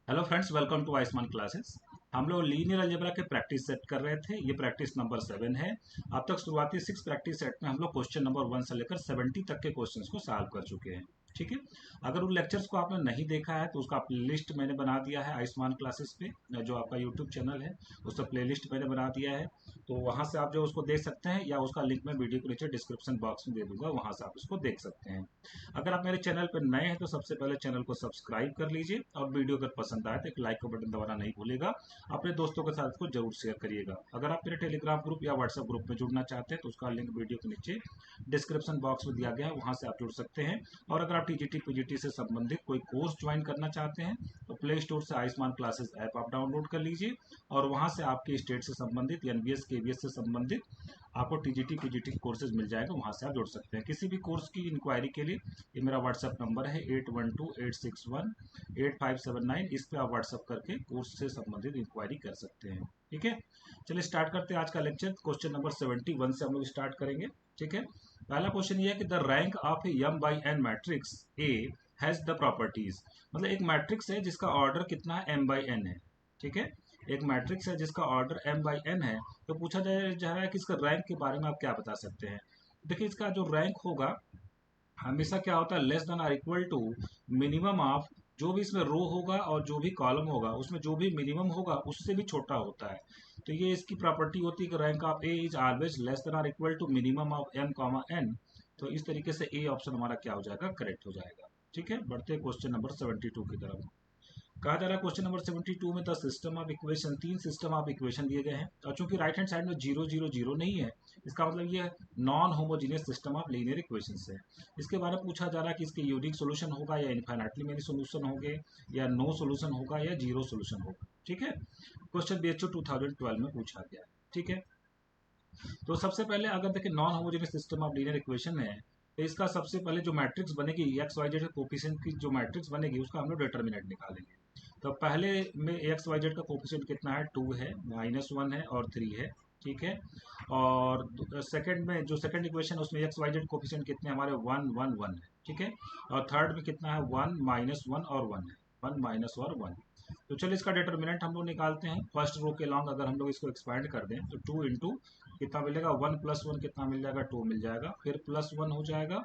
Hello friends, welcome to Ayushman classes. हम लोग linear algebra के प्रैक्टिस सेट कर रहे थे। ये प्रैक्टिस नंबर 7 है। अब तक शुरुआती 6 प्रैक्टिस सेट में हम लोग क्वेश्चन नंबर 1 से लेकर 70 तक के क्वेश्चंस को सॉल्व कर चुके हैं। ठीक है। अगर उन लेक्चर्स को आपने नहीं देखा है तो उसका प्लेलिस्ट मैंने बना दिया है आयुष्मान क्लासेस पे, जो आपका यूट्यूब चैनल है उसका प्लेलिस्ट मैंने बना दिया है। तो वहाँ से आप जो उसको देख सकते हैं, या उसका लिंक मैं वीडियो के नीचे डिस्क्रिप्शन बॉक्स में दे दूंगा, वहाँ से आप उसको देख सकते हैं। अगर आप मेरे चैनल पर नए हैं तो सबसे पहले चैनल को सब्सक्राइब कर लीजिए, और वीडियो अगर पसंद आए तो एक लाइक का बटन दबाना नहीं भूलेगा। अपने दोस्तों के साथ इसको जरूर शेयर करिएगा। अगर आप मेरे टेलीग्राम ग्रुप या व्हाट्सएप ग्रुप में जुड़ना चाहते हैं तो उसका लिंक वीडियो के नीचे डिस्क्रिप्शन बॉक्स में दिया गया है, वहाँ से आप जुड़ सकते हैं। और अगर आप टीजीटी पीजीटी से संबंधित कोई कोर्स ज्वाइन करना चाहते हैं तो प्ले स्टोर से आयुष्मान क्लासेस ऐप आप डाउनलोड कर लीजिए, और वहाँ से आपके स्टेट से संबंधित, एनबीएस केवीएस से संबंधित आपको टीजीटी पीजीटी कोर्सेज मिल जाएगा, वहाँ से आप जुड़ सकते हैं। किसी भी कोर्स की इंक्वायरी के लिए ये मेरा व्हाट्सएप नंबर है 8128618579। इस पे आप व्हाट्सएप करके कोर्स से संबंधित इंक्वायरी कर सकते हैं। ठीक है, चलिए स्टार्ट करते हैं आज का लेक्चर। क्वेश्चन नंबर 71 से हम लोग स्टार्ट करेंगे। ठीक है, पहला क्वेश्चन ये है कि the rank of A m by n matrix A has the properties. मतलब एक मैट्रिक्स है जिसका ऑर्डर कितना है, m by n है। ठीक है, एक मैट्रिक्स है जिसका ऑर्डर m by n है। तो पूछा जा रहा है कि इसका रैंक के बारे में आप क्या बता सकते हैं। देखिए, इसका जो रैंक होगा हमेशा क्या होता है, लेस देन और इक्वल टू मिनिमम ऑफ, जो भी इसमें रो होगा और जो भी कॉलम होगा उसमें जो भी मिनिमम होगा उससे भी छोटा होता है। तो ये इसकी प्रॉपर्टी होती है कि rank of A is always less than और equal to minimum of m comma n। तो इस तरीके से ए ऑप्शन हमारा क्या हो जाएगा, करेक्ट हो जाएगा। ठीक है, बढ़ते हैं क्वेश्चन नंबर 72 की तरफ। कहा जा रहा है क्वेश्चन नंबर 72 में the system of equation, 3 system of equation दिए गए हैं, और चूंकि राइट हैंड साइड में 0 0 0 नहीं है, इसका मतलब ये non homogeneous system of linear equation है। इसके बारे में पूछा जा रहा है कि इसके यूनिक सोल्यूशन होगा या इनफाइनाइटली मेनी सोल्यूशन होंगे, या नो सोल्यूशन होगा या जीरो सोल्यूशन होगा। ठीक है, क्वेश्चन बीएचओ 2012 में पूछा गया है। ठीक है, तो सबसे पहले अगर देखें non homogeneous system of linear equation है, तो इसका सबसे पहले जो मैट्रिक्स बनेगी एक्स वाई जेड कोफिशिएंट की जो मैट्रिक्स बनेगी उसका हम लोग डिटर्मिनेंट निकालेंगे। तो पहले में एक्स वाई जेड का कोफिशिएंट कितना है, 2 है, -1 है और 3 है। ठीक है, और सेकंड में जो सेकंड इक्वेशन है उसमें एक्स वाई जेड कोफिशिएंट कितने हमारे 1 1 1 है। ठीक है, और थर्ड में कितना है 1 -1 और 1 है, 1 माइनस और 1। तो चलिए इसका डिटर्मिनेंट हम लोग निकालते हैं। फर्स्ट रो के लॉन्ग अगर हम लोग इसको एक्सपैंड कर दें तो 2 इंटू कितना मिलेगा, 1 + 1 कितना मिल जाएगा, 2 मिल जाएगा, फिर +1 हो जाएगा,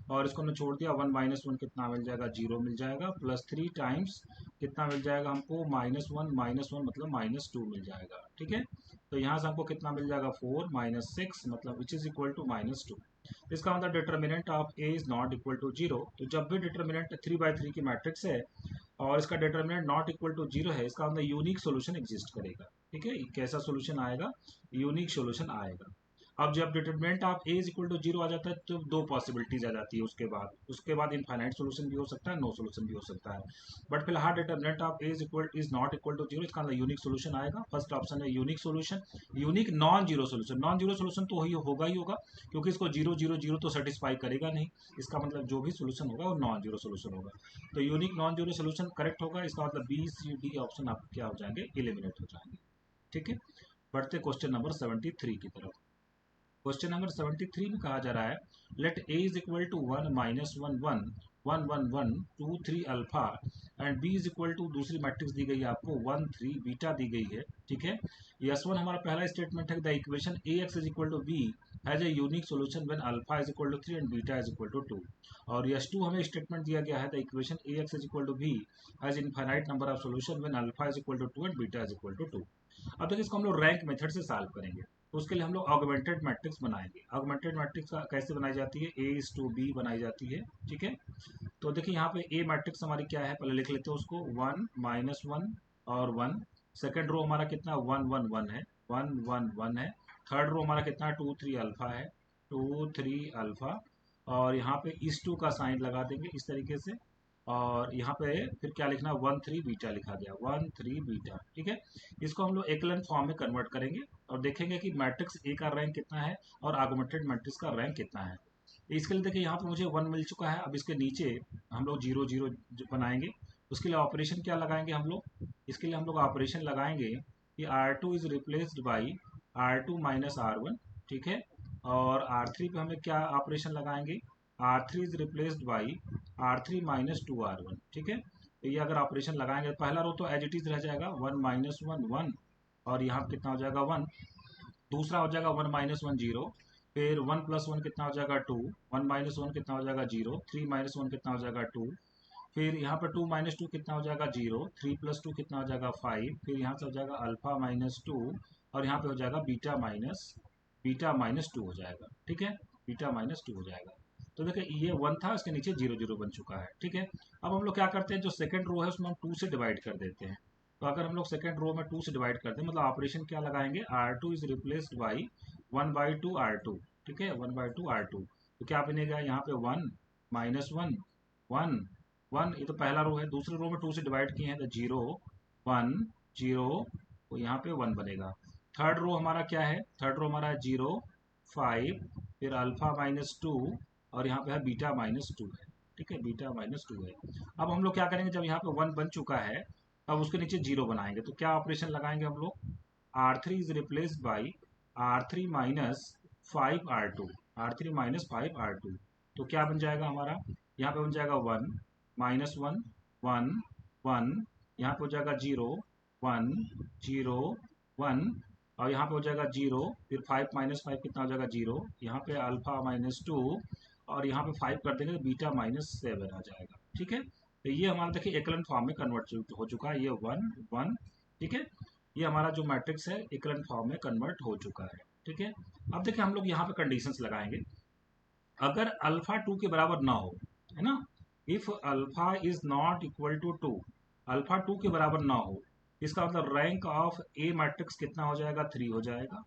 और इसको हमने छोड़ दिया, 1 - 1 कितना मिल जाएगा, 0 मिल जाएगा, +3 टाइम्स कितना मिल जाएगा हमको, -1 मतलब -2 मिल जाएगा। ठीक है, तो यहाँ से हमको कितना मिल जाएगा, 4 - 6 मतलब विच इज इक्वल टू -2। इसका मतलब determinant of A is not equal to 0। तो जब भी डिटर्मिनेंट 3/3 की मैट्रिक्स है और इसका डिटर्मिनेंट नॉट इक्वल टू 0 है, इसका मतलब यूनिक सोल्यूशन एग्जिस्ट करेगा। ठीक है, कैसा सोल्यूशन आएगा, यूनिक सोल्यूशन आएगा। अब जब determinant of A is equal to 0 आ जाता है तो दो पॉसिबिलिटीज आ जाती है। उसके बाद इनफाइनाइट सोल्यूशन भी हो सकता है, नो सोल्यूशन भी हो सकता है। बट फिलहाल determinant of A is not equal to 0, इसका मतलब यूनिक सोल्यूशन आएगा। फर्स्ट ऑप्शन है unique solution. Unique non zero solution, non zero solution तो ही होगा, क्योंकि इसको 0 0 0 तो सेटिस्फाई करेगा नहीं। इसका मतलब जो भी सोल्यूशन होगा वो नॉन जीरो सोल्यूशन होगा। तो unique non zero solution correct होगा। इसका मतलब बी सी डी ऑप्शन आपके क्या हो जाएंगे, एलिमिनेट हो जाएंगे। ठीक है, बढ़ते क्वेश्चन नंबर 73 की तरफ। क्वेश्चन नंबर 73 में कहा जा रहा है let A is equal to 1 - 1 1 1 1 1 2 3 alpha and B is equal to, दूसरी मैट्रिक्स दी गई है आपको 1 3 बीटा दी गई है। ठीक है, S1 हमारा पहला स्टेटमेंट है, the equation A X is equal to B has a unique solution when alpha is equal to 3 and beta is equal to 2। और S2 हमें स्टेटमेंट दिया गया है, the equation A X is equal to B has infinite number of solution when alpha is equal to 2 and beta is equal to 2। अब तक इसको हम लोग रैंक मेथड से सॉल्व करेंगे। तो उसके लिए हम लोग ऑगमेंटेड मैट्रिक्स बनाएंगे। ऑगमेंटेड मैट्रिक्स कैसे बनाई जाती है, ए इज टू बी बनाई जाती है। ठीक है, तो देखिए यहाँ पे ए मैट्रिक्स हमारी क्या है, पहले लिख लेते हैं उसको, 1 -1 और 1। सेकेंड रो हमारा कितना 1 1 1 है, 1 1 1 है। थर्ड रो हमारा कितना 2 3 अल्फा है, 2 3 अल्फा। और यहाँ पे इस 2 का साइन लगा देंगे इस तरीके से, और यहाँ पे फिर क्या लिखना, 1 3 बीटा लिखा गया, 1 3 बीटा। ठीक है, इसको हम लोग एकलन फॉर्म में कन्वर्ट करेंगे और देखेंगे कि मैट्रिक्स ए का रैंक कितना है और आर्गुमेंटेड मैट्रिक्स का रैंक कितना है। इसके लिए देखिए यहाँ पे मुझे 1 मिल चुका है। अब इसके नीचे हम लोग 0 0 बनाएंगे। उसके लिए ऑपरेशन क्या लगाएंगे हम लोग, इसके लिए हम लोग ऑपरेशन लगाएंगे कि R2 is replaced by R2 minus R1। ठीक है, और R3 पे हमें क्या ऑपरेशन लगाएंगे, R3 is replaced by R3 - 2 R1। ठीक है, तो ये अगर ऑपरेशन लगाएंगे, पहला रो तो एज इट इज रह जाएगा, 1 माइनस वन वन, और यहाँ कितना हो जाएगा 1। दूसरा हो जाएगा 1 माइनस वन 0, फिर 1 प्लस वन कितना हो जाएगा 2, 1 माइनस वन कितना हो जाएगा 0, 3 माइनस वन कितना हो जाएगा 2, फिर यहाँ पर 2 माइनस टू कितना हो जाएगा 0, 3 प्लस टू कितना हो जाएगा 5, फिर यहाँ से हो जाएगा अल्फा माइनस 2, और यहाँ पे हो जाएगा बीटा माइनस 2 हो जाएगा। ठीक है, बीटा माइनस 2 हो जाएगा। तो देखिए ये 1 था, इसके नीचे 0 0 बन चुका है। ठीक है, अब हम लोग क्या करते हैं, जो सेकंड रो है उसमें हम 2 से डिवाइड कर देते हैं। तो अगर हम लोग सेकंड रो में 2 से डिवाइड करते हैं, मतलब ऑपरेशन क्या लगाएंगे, R2 is replaced by 1/2 R2। ठीक है, 1/2 R2। तो क्या बनेगा यहाँ पे 1 माइनस वन 1 1, ये तो पहला रो है। दूसरे रो में 2 से डिवाइड किए हैं तो 0 1 0, तो यहाँ पे 1 बनेगा। थर्ड रो हमारा क्या है, थर्ड रो हमारा है 0 5, फिर अल्फा माइनस 2, और यहाँ पे है बीटा माइनस 2 है। ठीक है, बीटा माइनस 2 है। अब हम लोग क्या करेंगे, जब यहाँ पे 1 बन चुका है, अब उसके नीचे 0 बनाएंगे। तो क्या ऑपरेशन लगाएंगे हम लोग, R3 is replaced by R3 minus 5R2, R3 minus 5R2। तो क्या बन जाएगा हमारा, यहाँ पे बन जाएगा 1 माइनस वन 1 1, यहाँ पे हो जाएगा 0 1 0 1, और यहाँ पे हो जाएगा 0, फिर 5 माइनस 5 कितना हो जाएगा 0, यहाँ पे अल्फा माइनस 2, और यहाँ पे 5 कर देंगे तो बीटा माइनस 7 आ जाएगा। ठीक है, तो ये हमारा देखिए एकलन फॉर्म में कन्वर्ट हो चुका है, ये 1 1। ठीक है, ये हमारा जो मैट्रिक्स है एकलन फॉर्म में कन्वर्ट हो चुका है। ठीक है, अब देखिए हम लोग यहाँ पे कंडीशंस लगाएंगे। अगर अल्फा 2 के बराबर ना हो, है ना, if alpha is not equal to 2, alpha 2 के बराबर ना हो, इसका मतलब रैंक ऑफ ए मैट्रिक्स कितना हो जाएगा, 3 हो जाएगा।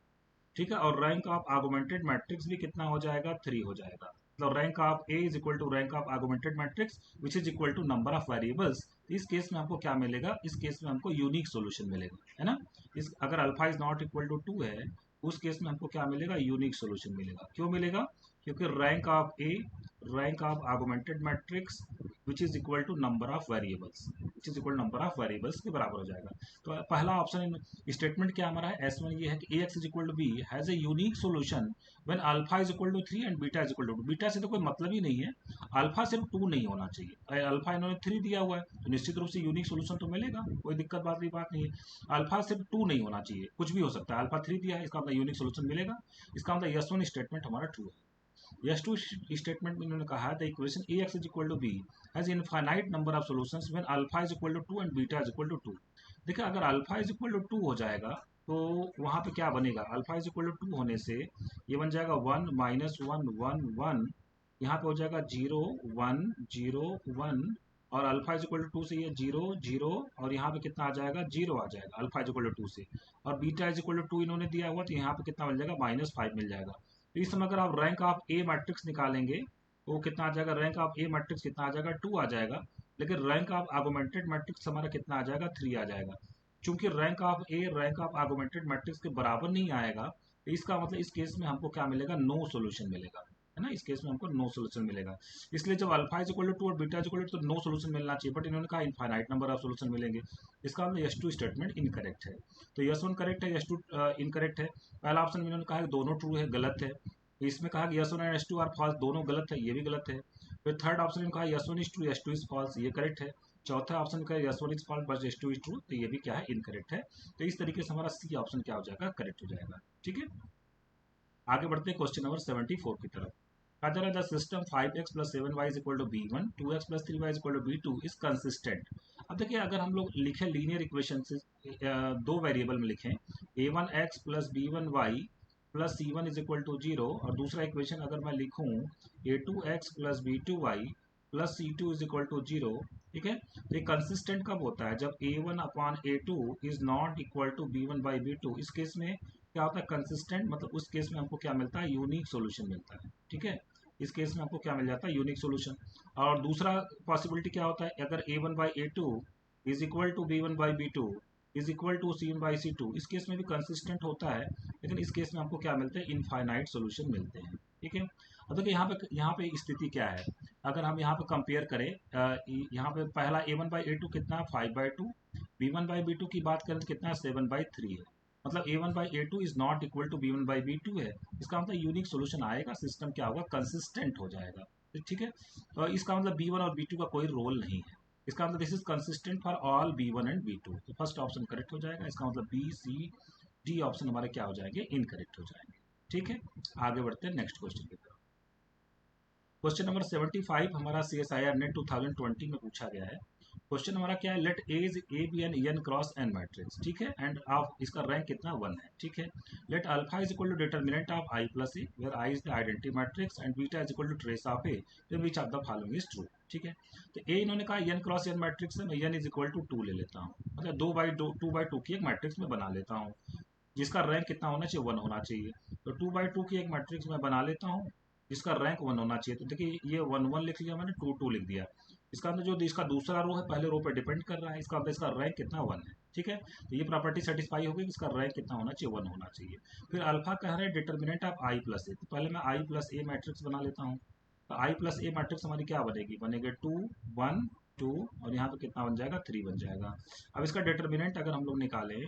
ठीक है, और रैंक ऑफ आर्गुमेंटेड मैट्रिक्स भी कितना हो जाएगा, 3 हो जाएगा। मतलब rank of A is equal to rank of augmented matrix which is equal to number of variables. इस केस में हमको क्या मिलेगा, इस केस में हमको यूनिक सोल्यूशन मिलेगा, है ना। इस अगर alpha is not equal to 2 है, उस केस में हमको क्या मिलेगा, यूनिक सोल्यूशन मिलेगा। क्यों मिलेगा, क्योंकि rank of augmented matrix which is equal to number of variables, which is equal number of variables के बराबर हो जाएगा। तो पहला ऑप्शन स्टेटमेंट क्या हमारा है, S1 ये है कि ax is equal to B has a unique solution when alpha is equal to 3 and beta is equal to 2। Beta से तो कोई मतलब ही नहीं है, अल्फा सिर्फ 2 नहीं होना चाहिए। अल्फा इन्होंने 3 दिया हुआ है, तो निश्चित रूप से यूनिक सोल्यूशन तो मिलेगा, कोई दिक्कत बात नहीं है। अल्फा सिर्फ 2 नहीं होना चाहिए, कुछ भी हो सकता है। अल्फा 3 दिया है, इसका मतलब यूनिक सोल्यूशन मिलेगा। इसका मतलब S1 स्टेटमेंट हमारा ट्रू है। S2 स्टेटमेंट में इन्होंने कहा है the equation ax is equal to B has infinite number of solutions when alpha is equal to 2 and beta is equal to 2। देखिए अगर अल्फा इज इक्वल टू 2 हो जाएगा तो वहां पे क्या बनेगा, अल्फा इज इक्वल टू 2 होने से ये बन जाएगा 1 माइनस वन 1 1, यहाँ पे हो जाएगा 0 1 0 1, और अल्फा इज इक्वल टू 2 से ये 0 0, और यहाँ पे कितना आ जाएगा, 0 आ जाएगा अल्फा इज इक्वल टू 2 से। और बीटा इज इक्वल टू 2 इन्होंने दिया हुआ, तो यहाँ पे कितना मिल जाएगा, -5 मिल जाएगा। तो इस समय अगर आप रैंक ऑफ ए मैट्रिक्स निकालेंगे तो कितना आ जाएगा, रैंक ऑफ ए मैट्रिक्स कितना आ जाएगा, 2 आ जाएगा। लेकिन रैंक ऑफ आर्गुमेंटेड मैट्रिक्स हमारा कितना आ जाएगा, 3 आ जाएगा। चूंकि rank of A rank of augmented matrix के बराबर नहीं आएगा, तो इसका मतलब इस केस में हमको क्या मिलेगा, नो सोल्यूशन मिलेगा, है ना। इस केस में हमको नो सोल्यूशन मिलेगा। इसलिए जब अल्फा इज इक्वल टू 2 और बीटा इज इक्वल टू, तो नो सोल्यूशन मिलना चाहिए, बट इन्होंने कहा इनफाइनाइट नंबर ऑफ सोल्यूशन मिलेंगे। इसका मतलब S2 स्टेटमेंट इनकरेक्ट है। तो S1 करेक्ट है, S2 इनकरेक्ट है। पहला ऑप्शन में इन्होंने कहा कि दोनों ट्रू है, गलत है। तो इसमें कहा कि S1 and S2 are false, दोनों गलत है, ये भी गलत है। फिर थर्ड ऑप्शन में कहा S1 is true S2 is false, ये करेक्ट है। चौथा ऑप्शन का S1 is false but S2 is true, तो ये भी क्या है, इनकरेक्ट है। तो इस तरीके से हमारा सी ऑप्शन क्या हो जाएगा, करेक्ट हो जाएगा। ठीक है, आगे बढ़ते हैं क्वेश्चन नंबर 74 की तरफ। कहा जा रहा है the system 5x plus 7y is equal to b1, 2x plus 3y is equal to b2 is consistent. अब देखिए अगर हम लोग लिखें लीनियर इक्वेशन से, दो वेरिएबल में लिखें a1x plus b1y plus c1 is equal to 0, और दूसरा इक्वेशन अगर मैं लिखूं a2x plus b2y plus c2 is equal to 0। ठीक है, तो ये कंसिस्टेंट कब होता है, जब a1 upon a2 is not equal to b1 by b2। इस केस में क्या होता है, कंसिस्टेंट, मतलब उस केस में हमको क्या मिलता है, यूनिक सोल्यूशन मिलता है। ठीक है, इस केस में हमको क्या मिल जाता है, यूनिक सोल्यूशन। और दूसरा पॉसिबिलिटी क्या होता है, अगर a1 by a2 is equal to b1 by b2 is equal to c1 by c2, इस केस में भी कंसिस्टेंट होता है, लेकिन इस केस में हमको क्या मिलते हैं, इनफाइनाइट सोल्यूशन मिलते हैं। ठीक है, अब देखिए यहाँ पे स्थिति क्या है, अगर हम यहाँ पे कंपेयर करें, यहाँ पे पहला a1 बाई a2 कितना, 5/2, b1 बाई b2 की बात करें तो कितना, 7/3 है। मतलब a1 by a2 is not equal to b1 by b2 है। इसका मतलब यूनिक सोल्यूशन आएगा, सिस्टम क्या होगा, कंसिस्टेंट हो जाएगा। ठीक है, तो इसका मतलब b1 और b2 का कोई रोल नहीं है। इसका मतलब this is consistent for all B1 and B2, तो फर्स्ट ऑप्शन करेक्ट हो जाएगा। इसका मतलब B, C, D ऑप्शन हमारे क्या हो जाएंगे, इनकरेक्ट हो जाएंगे। ठीक है, आगे बढ़ते हैं नेक्स्ट क्वेश्चन की तरफ। क्वेश्चन नंबर 75 हमारा CSIR नेट 2020 में पूछा गया है। क्वेश्चन हमारा क्या है, let A is A B N N cross N matrix, ठीक है, एंड ऑफ इसका रैंक कितना 1 है, ठीक है। Let alpha is equal to determinant of I plus A where I is the identity matrix and beta is equal to trace of A, then which of the following is true, ठीक है। तो ए इन्होंने कहा N cross N matrix है, मैं N is equal to 2 ले लेता हूँ, मतलब 2 बाई 2 की एक मैट्रिक्स में बना लेता हूँ जिसका रैंक कितना होना चाहिए, 1 होना चाहिए। तो 2 बाई 2 की एक मैट्रिक्स में बना लेता हूँ जिसका रैंक 1 होना चाहिए। तो देखिए ये 1 1 लिख लिया मैंने, 2 2 लिख दिया। इसका अंदर जो इसका दूसरा रो है पहले रो पे डिपेंड कर रहा है, इसका अंदर इसका रैंक कितना 1 है, ठीक है। तो ये प्रॉपर्टी सेटिस्फाई होगी कि इसका रैंक कितना होना चाहिए, 1 होना चाहिए। फिर अल्फा कह रहे हैं डिटर्मिनेंट ऑफ आई प्लस ए, तो पहले मैं आई प्लस ए मैट्रिक्स बना लेता हूँ। तो आई प्लस ए मैट्रिक्स हमारी क्या बनेगी, बनेगी 2 1 2 और यहाँ पे कितना बन जाएगा, 3 बन जाएगा। अब इसका डिटर्मिनेंट अगर हम लोग निकालें,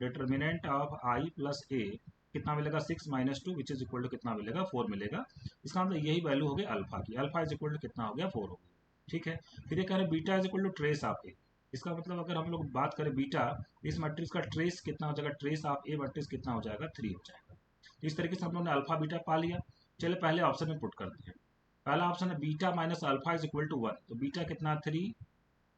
determinant of I plus A कितना मिलेगा, 6 minus 2 which is equal to कितना मिलेगा, 4 मिलेगा। इसका मतलब यही वैल्यू हो गई अल्फा की, अल्फा इज इक्वल टू कितना हो गया, 4 हो गया, ठीक है। फिर ये कह रहे हैं beta is equal to trace of A, इसका मतलब अगर हम लोग बात करें बीटा, इस मैट्रिक्स का ट्रेस कितना हो जाएगा, ट्रेस ऑफ ए मैट्रिक्स कितना हो जाएगा, 3 हो जाएगा। तो इस तरीके से हम लोग ने अल्फा बीटा पा लिया। चलिए पहले ऑप्शन में पुट करते हैं। पहला ऑप्शन है beta minus alpha is equal to 1, तो बीटा कितना 3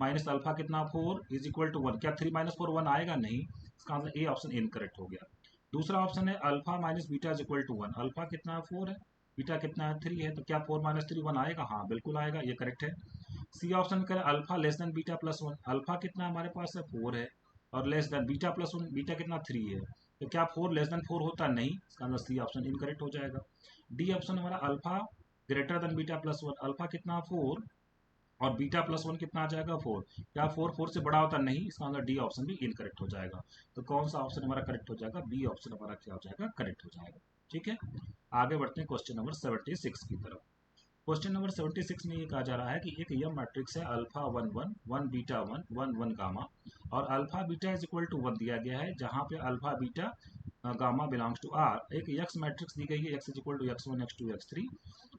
माइनस अल्फा कितना 4 इज इक्वल टू 1, क्या 3 माइनस 4 1 आएगा, नहीं, इसका आंसर ए ऑप्शन इनकरेक्ट हो गया। दूसरा ऑप्शन है alpha minus beta is equal to 1, alpha कितना 4 है, बीटा कितना 3 है, तो क्या 4 माइनस 3 1 आएगा, हाँ बिल्कुल आएगा, ये करेक्ट है। सी ऑप्शन करें alpha less than beta plus 1, alpha कितना हमारे पास है 4 है और less than beta plus 1, beta कितना 3 है, तो क्या 4 लेस देन 4 होता, नहीं, इसका आंसर सी ऑप्शन इनकरेक्ट हो जाएगा। डी ऑप्शन हमारा alpha greater than beta plus 1, alpha कितना 4 और बीटा प्लस 1 कितना आ जाएगा 4, क्या 4 4 से बड़ा होता, नहीं, इसका आंसर डी ऑप्शन भी इनकरेक्ट हो जाएगा। तो कौन सा ऑप्शन हमारा करेक्ट हो जाएगा, बी ऑप्शन हमारा क्या हो जाएगा, करेक्ट हो जाएगा, ठीक है। आगे बढ़ते हैं क्वेश्चन नंबर 76 की तरफ। क्वेश्चन नंबर 76 में ये कहा जा रहा है कि एक यह मैट्रिक्स है अल्फा 1 1 1 बीटा 1 1 1 गामा और alpha beta is equal to 1 दिया गया है, जहाँ पे alpha beta gamma belongs to R. एक एक्स मैट्रिक्स दी गई है, x is equal to x1 x2 x3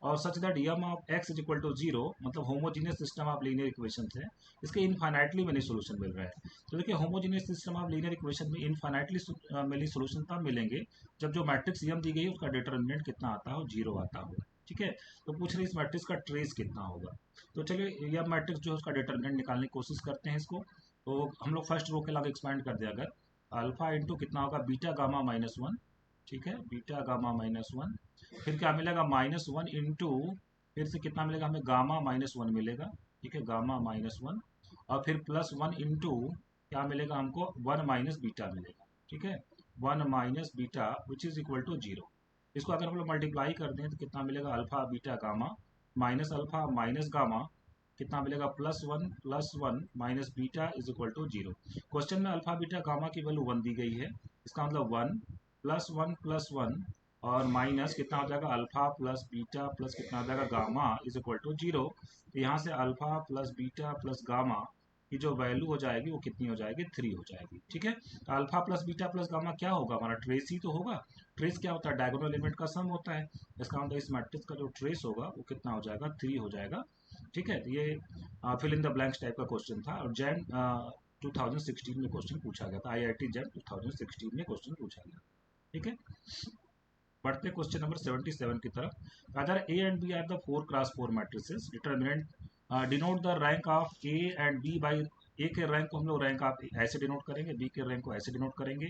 और such that yum of x is equal to 0, मतलब homogeneous system of linear equation है, इसके इनफाइनाइटली मेनी सोल्यूशन मिल रहा है। तो देखिए homogeneous system of linear equation में इनफाइनाइटली मेनी सोल्यूशन तब मिलेंगे जब जो मैट्रिक्स यम दी गई है उसका डिटर्मिनेंट कितना आता हो, 0 आता हो, ठीक है। तो पूछ रहे इस मैट्रिक्स का ट्रेस कितना होगा। तो चलिए यह मैट्रिक्स जो है उसका डिटर्मिनेंट निकालने की कोशिश करते हैं इसको। तो हम लोग फर्स्ट रो के लगा एक्सपैंड कर दिया, अगर अल्फा इंटू कितना होगा, बीटा गामा माइनस 1, ठीक है, बीटा गामा माइनस 1, फिर क्या मिलेगा -1 इंटू फिर से कितना मिलेगा हमें, गामा -1 मिलेगा, ठीक है, गामा -1 और फिर +1 इंटू क्या मिलेगा हमको, 1 माइनस बीटा मिलेगा, ठीक है, 1 minus beta which is equal to 0। इसको अगर हम लोग मल्टीप्लाई कर दें तो कितना मिलेगा, alpha beta gamma minus alpha minus gamma कितना मिलेगा, +1 minus beta is equal to 0। Question में अल्फा बीटा गामा की वैल्यू 1 दी गई है, इसका मतलब 1 +1 +1 और माइनस कितना हो जाएगा, अल्फा प्लस बीटा प्लस कितना हो जाएगा, गामा इज इक्वल टू 0। तो यहाँ से alpha plus beta plus gamma की जो वैल्यू हो जाएगी वो कितनी हो जाएगी, 3 हो जाएगी, ठीक है। तो alpha plus beta plus gamma क्या होगा, हमारा ट्रेस ही तो होगा। ट्रेस क्या होता है, डायगोनल एलिमेंट का सम होता है, इसका मतलब इस मैट्रिक्स का जो ट्रेस होगा वो कितना हो जाएगा, 3 हो जाएगा, ठीक है। तो ये fill in the blanks type का क्वेश्चन था और जैन 2016 में क्वेश्चन पूछा गया था, IIT जैन 2016 में क्वेश्चन पूछा गया, ठीक है। बढ़ते क्वेश्चन नंबर 77 की तरफ। Other A and B are the 4x4 matrices, determinant denote the rank of A and B by, A के रैंक को हम लोग रैंक ऑफ ऐसे डिनोट करेंगे, बी के रैंक को ऐसे डिनोट करेंगे,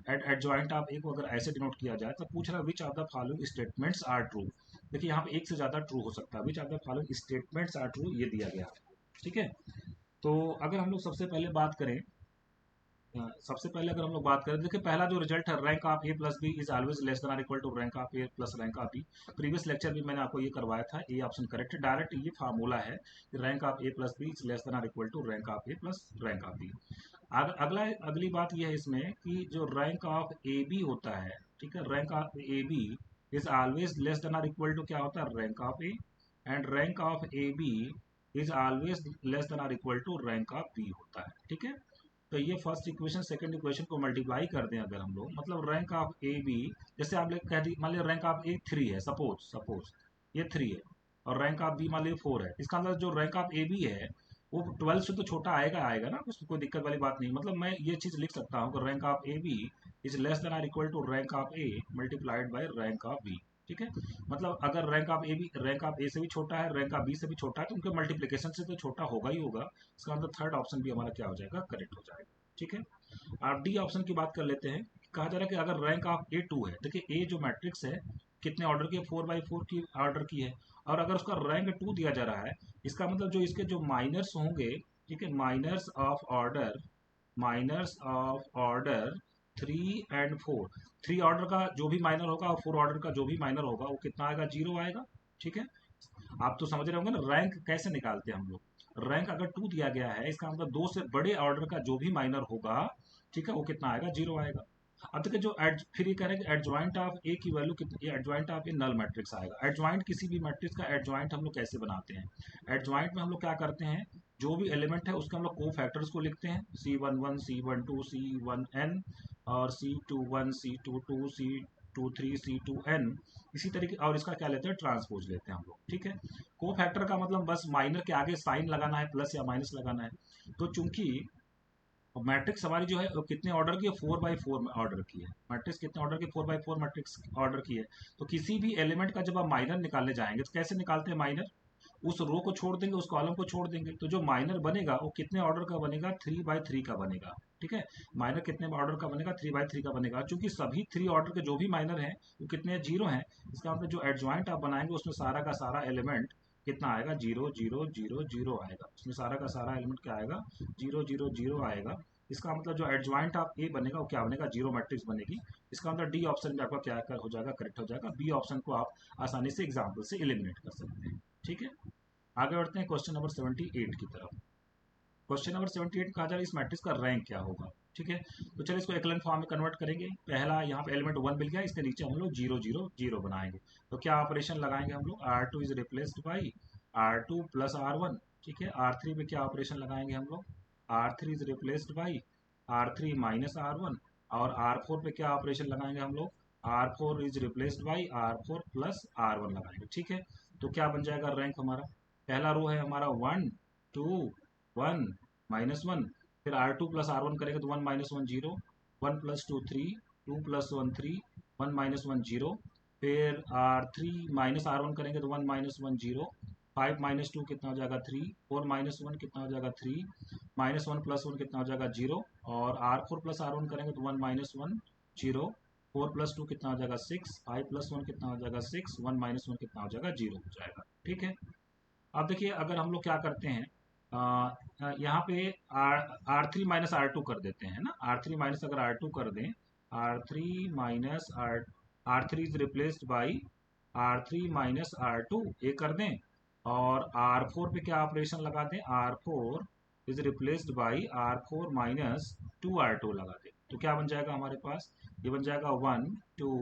एट एडजॉइंट ऑफ ए को अगर ऐसे डिनोट किया जाए तो पूछ रहा है which of the following statements are true. देखिए यहाँ पे एक से ज़्यादा ट्रू हो सकता है, which of the following statements are true ये दिया गया, ठीक है। तो अगर हम लोग सबसे पहले बात करें, अगर हम लोग बात करें, देखिए पहला जो रिजल्ट है, rank of A plus B is always less than और equal to rank of A plus rank of B. Previous lecture भी मैंने आपको ये करवाया था, ए ऑप्शन करेक्ट है, डायरेक्ट ये फार्मूला है कि rank of A plus B is less than और equal to rank of A plus rank of B. अगली बात यह है इसमें कि जो रैंक ऑफ ए बी होता है, ठीक है, rank of A B is always less than और इक्वल टू क्या होता है, rank of A, and rank of A B is always less than और equal to rank of B होता है, ठीक है। तो ये फर्स्ट इक्वेशन सेकंड इक्वेशन को मल्टीप्लाई कर दें अगर हम लोग, मतलब रैंक ऑफ ए बी, जैसे आप लोग कह दी, मान लीजिए रैंक ऑफ ए 3 है, सपोज ये 3 है और रैंक ऑफ बी मान लीजिए 4 है, इसका मतलब जो रैंक ऑफ ए बी है वो 12 से तो छोटा आएगा आएगा ना, उसमें कोई दिक्कत वाली बात नहीं। मतलब मैं ये चीज लिख सकता हूँ कि rank of A B is less than or equal to rank of A multiplied by rank of B. ठीक है, मतलब अगर रैंक ऑफ ए से भी छोटा है, रैंक ऑफ बी से भी छोटा है, तो उनके मल्टीप्लिकेशन से तो छोटा होगा ही होगा। इसका मतलब थर्ड ऑप्शन भी हमारा क्या हो जाएगा, करेक्ट हो जाएगा। ठीक है, आप डी ऑप्शन की बात कर लेते हैं। कहा जा रहा है कि अगर रैंक ऑफ ए 2 है, देखिए ए जो मैट्रिक्स है कितने ऑर्डर की है, 4x4 की ऑर्डर की है, और अगर उसका रैंक 2 दिया जा रहा है, इसका मतलब जो इसके जो माइनर्स होंगे, ठीक है, माइनर्स ऑफ ऑर्डर 3 और 4, 3 ऑर्डर का जो भी माइनर होगा और 4 ऑर्डर का जो भी माइनर होगा वो कितना आएगा, 0 आएगा। ठीक है, आप तो समझ रहे होंगे ना रैंक कैसे निकालते हैं हम लोग। रैंक अगर 2 दिया गया है, इसका मतलब 2 से बड़े ऑर्डर का जो भी माइनर होगा, ठीक है, वो कितना आएगा, 0 आएगा। अब देखिए जो फिर ये कह रहे हैं कि एडजॉइंट ऑफ ए की वैल्यू कितनी, adjoint of A null matrix आएगा। एडजॉइंट किसी भी मैट्रिक्स का एडजॉइंट हम लोग कैसे बनाते हैं, एडजॉइंट में हम लोग क्या करते हैं, जो भी एलिमेंट है उसके हम लोग को फैक्टर्स को लिखते हैं, C11 C12 C1n और C21 C22 C23 C2n, इसी तरीके, और इसका क्या लेते हैं, ट्रांसपोज लेते हैं हम लोग। ठीक है, को फैक्टर का मतलब बस माइनर के आगे साइन लगाना है, प्लस या माइनस लगाना है। तो चूंकि मैट्रिक्स हमारी जो है वो कितने ऑर्डर की है, 4x4 ऑर्डर की है। मैट्रिक्स कितने ऑर्डर की, 4x4 मैट्रिक्स ऑर्डर की है। तो किसी भी एलिमेंट का जब आप माइनर निकालने जाएंगे तो कैसे निकालते हैं माइनर, उस रो को छोड़ देंगे, उस कॉलम को छोड़ देंगे, तो जो माइनर बनेगा वो कितने ऑर्डर का बनेगा, 3x3 का बनेगा। ठीक है, माइनर कितने ऑर्डर का बनेगा, 3x3 का बनेगा। चूंकि सभी 3 ऑर्डर के जो भी माइनर हैं वो कितने, 0 हैं, इसका मतलब जो एडजॉइंट आप बनाएंगे उसमें सारा का सारा एलिमेंट कितना आएगा, 0 0 0 0 आएगा। उसमें सारा का सारा एलिमेंट क्या आएगा, 0 0 0 आएगा। इसका मतलब जो एडजॉइंट ऑफ ए बनेगा वो क्या बनेगा, 0 मैट्रिक्स बनेगी। इसका मतलब डी ऑप्शन में आपका क्या हो जाएगा, करेक्ट हो जाएगा। बी ऑप्शन को आप आसानी से एग्जाम्पल से एलिमिनेट कर सकते हैं। ठीक है, आगे बढ़ते हैं क्वेश्चन नंबर 78 की तरफ। क्वेश्चन नंबर 78 कहा जा रहा है इस मैट्रिक्स का रैंक क्या होगा। ठीक है, तो चलिए इसको एकलन फॉर्म में कन्वर्ट करेंगे। पहला यहाँ पे एलिमेंट 1 मिल गया, इसके नीचे हम लोग 0 0 0 बनाएंगे। तो क्या ऑपरेशन लगाएंगे हम लोग, R2 is replaced by R2 plus R1। ठीक है, R3 पे क्या ऑपरेशन लगाएंगे हम लोग, R3 is replaced by R3 minus R1, और R4 पे क्या ऑपरेशन लगाएंगे हम लोग, R4 is replaced by R4 plus R1 लगाएंगे। ठीक है, तो क्या बन जाएगा रैंक हमारा, पहला रो है हमारा 1 2 1 -1, फिर R2 प्लस R1 करेंगे तो 1 -1 0, 1 प्लस 2 3, 2 प्लस 1 3, 1 -1 0, फिर R3 माइनस R1 करेंगे तो 1 -1 0, 5 माइनस 2 कितना हो जाएगा 3, 4 -1 कितना हो जाएगा 3, -1 प्लस 1 कितना हो जाएगा 0, और R4 प्लस R1 करेंगे तो 1 -1 0, 4 प्लस 2 कितना हो जाएगा 6, 5 प्लस 1 कितना हो जाएगा 6, 1 -1 कितना हो जाएगा 0 हो जाएगा। ठीक है, अब देखिए अगर हम लोग क्या करते हैं, यहाँ पे R3 माइनस R2 कर देते हैं ना, R3 माइनस अगर R2 कर दें, R3 minus R3 is replaced by R3 minus R2 ये कर दें, और R4 पे क्या ऑपरेशन लगा दें, R4 is replaced by R4 minus 2R2 लगा दें। तो क्या बन जाएगा हमारे पास, ये बन जाएगा 1 2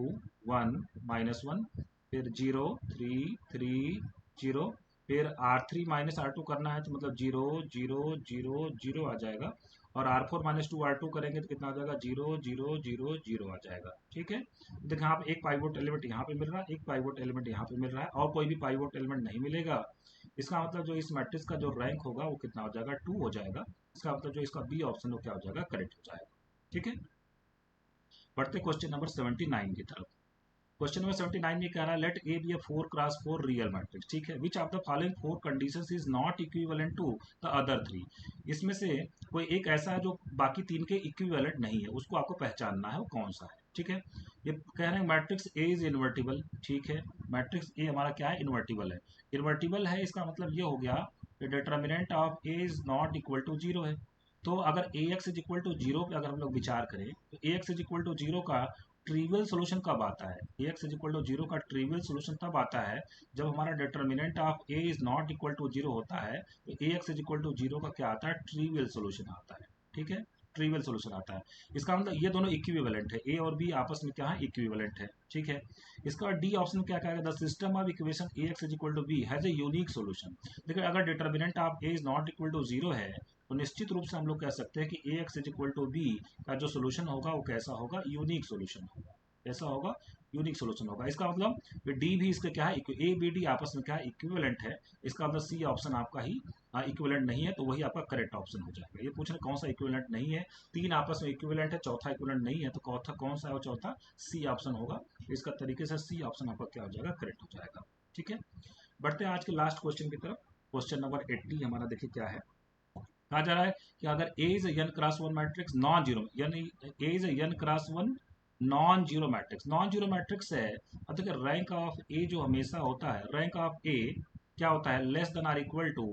1 -1, फिर 0 3 3 0, फिर R3 माइनस R2 करना है तो मतलब 0 0 0 0 आ जाएगा, और R4 माइनस 2R2 करेंगे तो कितना आ जाएगा, 0 0 0 0 आ जाएगा। ठीक है, देखिए यहाँ पे एक पाइवोट एलिमेंट यहाँ पे मिल रहा है, एक पाइवोट एलिमेंट यहाँ पे मिल रहा है, और कोई भी पाइवोट एलिमेंट नहीं मिलेगा। इसका मतलब जो इस मैट्रिक्स का जो रैंक होगा वो कितना हो जाएगा, 2 हो जाएगा। इसका मतलब जो इसका बी ऑप्शन वो क्या हो जाएगा, करेक्ट हो जाएगा। ठीक है, बढ़ते क्वेश्चन नंबर 79 की तरफ। क्वेश्चन नंबर 79 में कह रहा है let A be a 4x4 real matrix. ठीक है, which of the following 4 conditions is not equivalent to the other 3। इसमें से कोई एक ऐसा है जो बाकी 3 के इक्विवेलेंट नहीं है, उसको आपको पहचानना है वो कौन सा है। ठीक है, ये कह रहे हैं मैट्रिक्स ए इज इन्वर्टिबल। ठीक है, मैट्रिक्स ए हमारा क्या है, इन्वर्टिबल है। इन्वर्टिबल है इसका मतलब ये हो गया कि determinant of A is not equal to 0 है। तो अगर A X is equal to 0 पे अगर हम लोग विचार करें तो A X is equal to 0 का ट्रिवियल सोल्यूशन कब आता है, A X is equal to 0 का ट्रिवियल सोल्यूशन तब आता है जब हमारा determinant of A is not equal to 0 होता है। तो A X is equal to 0 का क्या आता है, ट्रिवियल सोल्यूशन आता है। ठीक है, ट्रिवियल सोल्यूशन आता है। इसका मतलब ये दोनों इक्विवेलेंट है, ए और बी आपस में क्या है, इक्विवेलेंट है। ठीक है, इसका डी ऑप्शन क्या कहेगा, the system of equation A X is equal to B has a unique solution. देखिए अगर determinant of A is not equal to 0 है तो निश्चित रूप से हम लोग कह सकते हैं कि A X is equal to B का जो सोल्यूशन होगा वो कैसा होगा, यूनिक सोल्यूशन होगा। कैसा होगा, यूनिक सोल्यूशन होगा। इसका मतलब डी भी इसके क्या है, ए बी डी आपस में क्या है, इक्विवेलेंट है। इसका मतलब सी ऑप्शन आपका ही इक्विवेलेंट नहीं है तो वही आपका करेक्ट ऑप्शन हो जाएगा। ये पूछ रहे कौन सा इक्विवेलेंट नहीं है, तीन आपस में इक्विवेलेंट है, चौथा इक्विवेलेंट नहीं है, तो चौथा कौन सा है और चौथा सी ऑप्शन होगा। इसका तरीके से सी ऑप्शन आपका क्या हो जाएगा, करेक्ट हो जाएगा। ठीक है, बढ़ते हैं आज के लास्ट क्वेश्चन की तरफ। क्वेश्चन नंबर 80 हमारा देखिए क्या है। कहा जा रहा है कि अगर A is N cross one matrix non zero, यानी A is N cross one non zero matrix, non zero matrix है। अब देखिए रैंक ऑफ ए जो हमेशा होता है, रैंक ऑफ ए क्या होता है, less than or equal to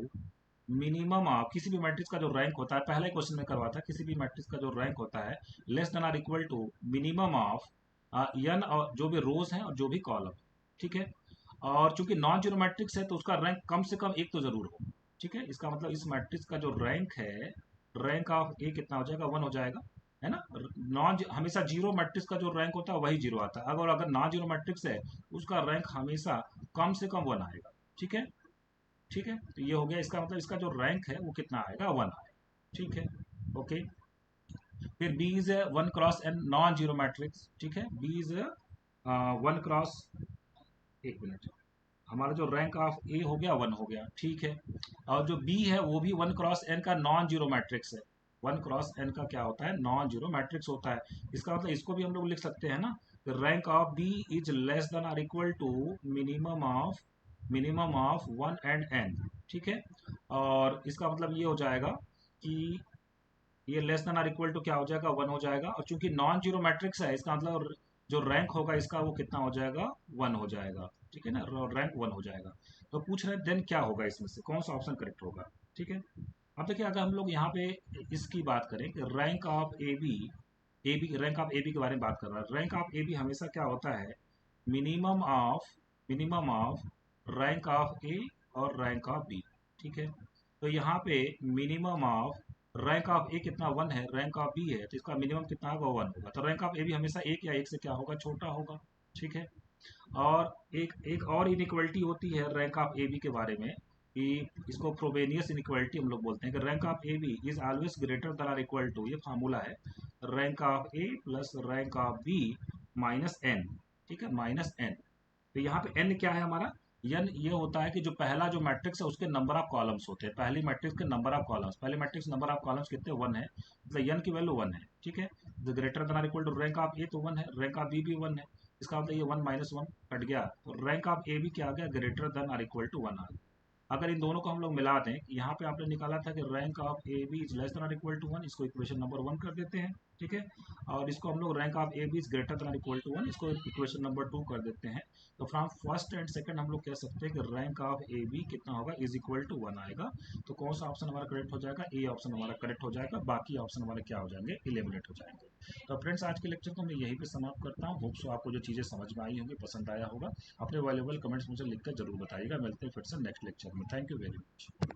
minimum of, किसी भी मैट्रिक्स का जो रैंक होता है, पहला ही क्वेश्चन में करवा था, किसी भी मैट्रिक्स का जो रैंक होता है less than or equal to minimum of N, और जो भी रोज हैं और जो भी कॉलम। ठीक है, और चूंकि नॉन जीरो मैट्रिक्स है तो उसका रैंक कम से कम एक तो जरूर हो। ठीक है, इसका मतलब इस मैट्रिक्स का जो रैंक है, रैंक ऑफ ए कितना हो जाएगा, वन हो जाएगा, है ना। नॉन हमेशा जीरो मैट्रिक्स का जो रैंक होता है वही जीरो आता है, अगर नॉन जीरो मैट्रिक्स है उसका रैंक हमेशा कम से कम वन आएगा। ठीक है, ठीक है, तो ये हो गया, इसका मतलब इसका जो रैंक है वो कितना आएगा, वन आएगा। ठीक है, ओके। फिर B is one cross N non zero matrix. ठीक है, बी इज वन क्रॉस, एक मिनट, हमारा जो रैंक ऑफ ए हो गया वन हो गया। ठीक है, और जो बी है वो भी वन क्रॉस एन का नॉन जीरो मैट्रिक्स है। वन क्रॉस एन का क्या होता है, नॉन जीरो मैट्रिक्स होता है। इसका मतलब इसको भी हम लोग लिख सकते हैं ना, rank of B is less than or equal to minimum of one and N. ठीक है, और इसका मतलब ये हो जाएगा कि ये less than or equal to क्या हो जाएगा, वन हो जाएगा, और चूंकि नॉन जीरो मैट्रिक्स है इसका मतलब जो रैंक होगा इसका वो कितना हो जाएगा, वन हो जाएगा। ठीक है ना, रैंक वन हो जाएगा। तो पूछ रहे हैं देन क्या होगा, इसमें से कौन सा ऑप्शन करेक्ट होगा। ठीक है, अब देखिए अगर हम लोग यहाँ पे इसकी बात करें कि rank of A B, rank of A B के बारे में बात कर रहा है, रैंक ऑफ ए बी हमेशा क्या होता है, मिनिमम ऑफ रैंक ऑफ ए और रैंक ऑफ बी। ठीक है, तो यहाँ पे मिनिमम ऑफ रैंक ऑफ ए कितना, वन है, रैंक ऑफ बी है, तो इसका मिनिमम कितना होगा, वन होगा, तो रैंक ऑफ ए बी हमेशा एक या एक से क्या होगा, छोटा होगा। ठीक है, और एक एक और इनइक्वलिटी होती है रैंक ऑफ ए बी के बारे में, कि इसको फ्रोबेनियस इनइक्वलिटी हम लोग बोलते हैं, कि rank of A B is always greater than or equal to, ये फार्मूला है, rank of A plus rank of B minus N. ठीक है, माइनस एन। तो यहाँ पे एन क्या है हमारा, एन ये होता है कि जो पहला जो मैट्रिक्स है उसके नंबर ऑफ कॉलम्स होते हैं, पहली मैट्रिक्स के नंबर ऑफ कॉलम्स, पहले मैट्रिक्स नंबर ऑफ कॉलम्स कितने, वन है, मतलब एन की वैल्यू वन है। ठीक है, the greater than or equal to rank of A तो वन है, रैंक ऑफ बी भी वन है, इसका मतलब ये वन माइनस वन कट गया, तो रैंक ऑफ ए बी क्या आ गया, greater than or equal to one आ गया। अगर इन दोनों को हम लोग मिला दें, यहाँ पे आपने निकाला था कि rank of A B is less than or equal to one, इसको इक्वेशन नंबर वन कर देते हैं। ठीक है, और इसको हम लोग rank of A B is greater than or equal to one, इसको इक्वेशन नंबर टू कर देते हैं। तो फ्रॉम फर्स्ट एंड सेकंड हम लोग कह सकते हैं कि रैंक ऑफ ए बी कितना होगा, इज इक्वल टू वन आएगा। तो कौन सा ऑप्शन हमारा करेक्ट हो जाएगा, ए ऑप्शन हमारा करेक्ट हो जाएगा, बाकी ऑप्शन हमारे क्या हो जाएंगे, इलिमिनेट हो जाएंगे। तो फ्रेंड्स आज के लेक्चर को मैं यहीं पे समाप्त करता हूँ। होप सो आपको जो चीज़ें समझ में आई होंगी, पसंद आया होगा। अपने वैल्यूएबल कमेंट्स मुझे लिखकर जरूर बताइएगा। मिलते हैं फिर से नेक्स्ट लेक्चर में। Thank you very much.